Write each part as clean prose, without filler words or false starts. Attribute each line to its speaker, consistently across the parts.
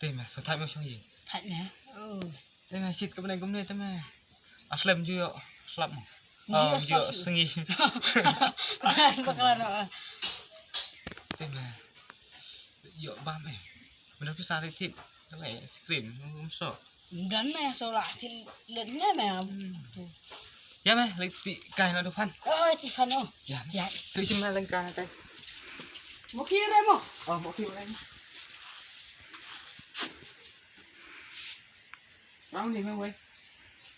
Speaker 1: Tên mà sao thay mà sao gì?
Speaker 2: Thật nè.
Speaker 1: Tên này xịt cái bên này cũng nên tên này. Aslam juga, aslam.
Speaker 2: Juga
Speaker 1: sengi.
Speaker 2: Bakalan apa?
Speaker 1: Tên này. Dựa ba mày. Mình đâu có xa thì thịt. Cái này cream không sợ.
Speaker 2: Đến nè, sau lại thì lớn nhá mẹ.
Speaker 1: Ya mày, lấy tị cài nó được phân.
Speaker 2: Ôi, thì phần không?
Speaker 1: Dạ. Tự xin mày lên cài cái.
Speaker 2: Một kia đây một.
Speaker 1: Một kia đây. Bao gì mày quay?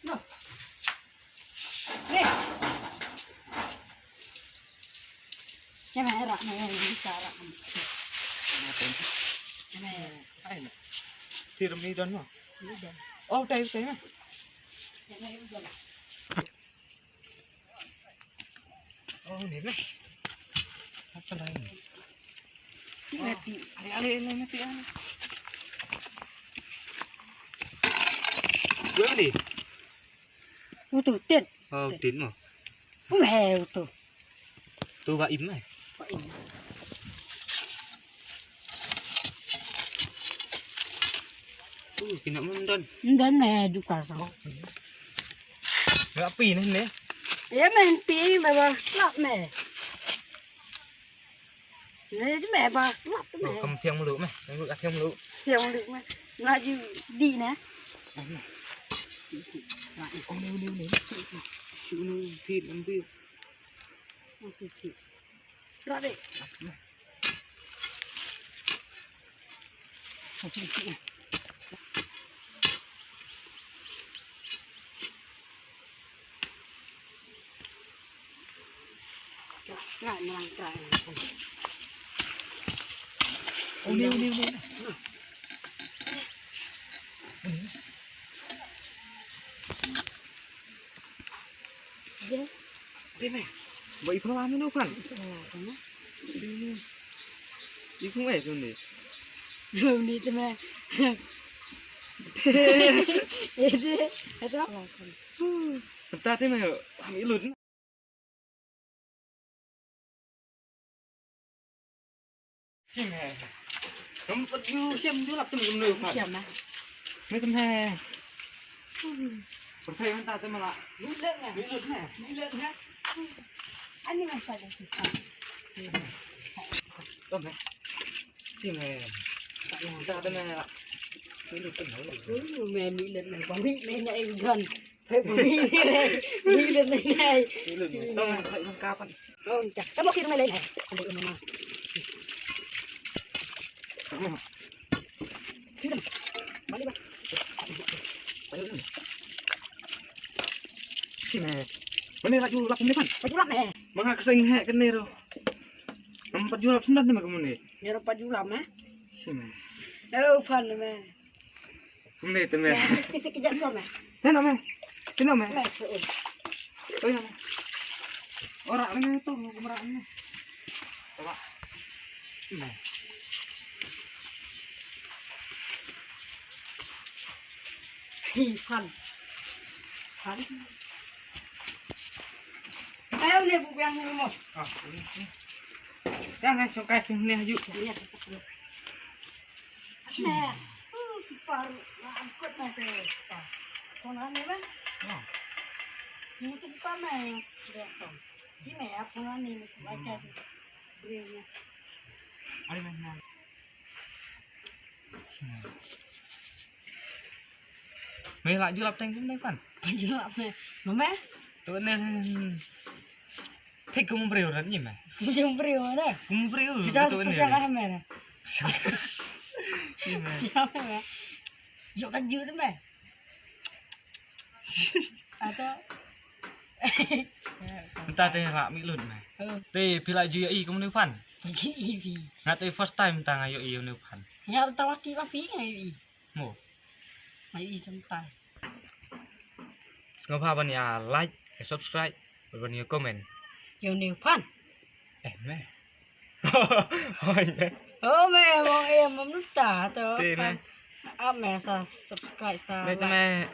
Speaker 2: Được. Nè. Nhà mẹ rạc này đi xa rạc. Nhà mẹ.
Speaker 1: Thì làm đi đón mà.
Speaker 2: Đi đón.
Speaker 1: Ô, đây mà.
Speaker 2: Nhà mẹ đi đón.
Speaker 1: Ô, nếm này. Hấp vào đây.
Speaker 2: Mẹ tí.
Speaker 1: Lên tí ăn. Bữa đi.
Speaker 2: Tủ tiền.
Speaker 1: Tín mà.
Speaker 2: Mẹ tủ.
Speaker 1: Tôi vào im này. Cái nấm đơn.
Speaker 2: Đến mẹ được cả sao?
Speaker 1: Mẹ pì này nè.
Speaker 2: Em mẹ pì mà bà slap mẹ. Lấy mẹ bà slap mẹ.
Speaker 1: Cầm theo một lũ mày, lũ đặt theo một lũ.
Speaker 2: Theo một lũ mày. Là gì đi nè.
Speaker 1: Ô nêu. Thịt ăn tiêu.
Speaker 2: Thịt. Rõ đi. Thịt này. Lại mà làm cài.
Speaker 1: Ô nêu. Đây mày. Vậy phải làm nó khoản. Đi không phải rồi nhỉ.
Speaker 2: Đi tới mẹ. Hết đó.
Speaker 1: Ta thế mày nghĩ lớn. Cái mẹ. Không có yêu xem chú lập cho mình nửa khoản.
Speaker 2: Chậm mà.
Speaker 1: Mấy tấm hè. Còn phê ta tên mà lạ.
Speaker 2: Mỹ lên nè. Anh đi làm sao được thì sao?
Speaker 1: Tôm này. Cái mẹ. Ta tên này lạ. Mỹ lực tên nói là.
Speaker 2: Mẹ Mỹ lên này có Mỹ lên này gần. Phải có Mỹ lên này.
Speaker 1: Mỹ lực tôm này thấy không cao con.
Speaker 2: Không chắc. Cái một khi nó mày lên này. Không được mà. Thứ này. Bán đi ba.
Speaker 1: Cái mẹ. Mana lagi ulap ini kan?
Speaker 2: Pajulam eh.
Speaker 1: Mga kasing he kan nero. Ang pajulap sundan na magamuni.
Speaker 2: Nero pajulam eh.
Speaker 1: Sime.
Speaker 2: Fan me.
Speaker 1: Ini tu me.
Speaker 2: Kisi kejar so me.
Speaker 1: Tena me. Tena me.
Speaker 2: Me so.
Speaker 1: Oh ya. Ora ini tu kamera ini. Coba. Me.
Speaker 2: Fan. Ayo nih bu yang ini mau.
Speaker 1: Ini. Jangan suka sini aja.
Speaker 2: Lihat. Nah, separuh angkut nanti. Konan ini kan? Ini tuh separuh. Ini ya konan ini baca tuh. Berinya.
Speaker 1: Ada mana? Mày lại chưa lập tranh cũng đấy phần.
Speaker 2: Pajulam eh. Mama?
Speaker 1: Tụi nên thích cũng brio rất nhiều mày.
Speaker 2: Belum beriu ada.
Speaker 1: Cũng brio.
Speaker 2: Kita harus persiapan mana? Siapa ya? Yuk kan jujur meh. Atau
Speaker 1: Ta tên là Mỹ Luận này. Tê phi lại duy y cũng nếu phần.
Speaker 2: Ivi.
Speaker 1: Ngã tê first time ta ngayo iyo nếu phần.
Speaker 2: Yang tahu tiba pi ngai.
Speaker 1: Mo.
Speaker 2: Mai trong tay.
Speaker 1: Ngapa ban ya like, subscribe, ban ya comment.
Speaker 2: Yêu nhiều fan.
Speaker 1: Em mẹ. Ôi mẹ.
Speaker 2: Mẹ bọn em bấm nút tả tớ.
Speaker 1: Tê mẹ.
Speaker 2: Mẹ sa subscribe sa.
Speaker 1: Mẹ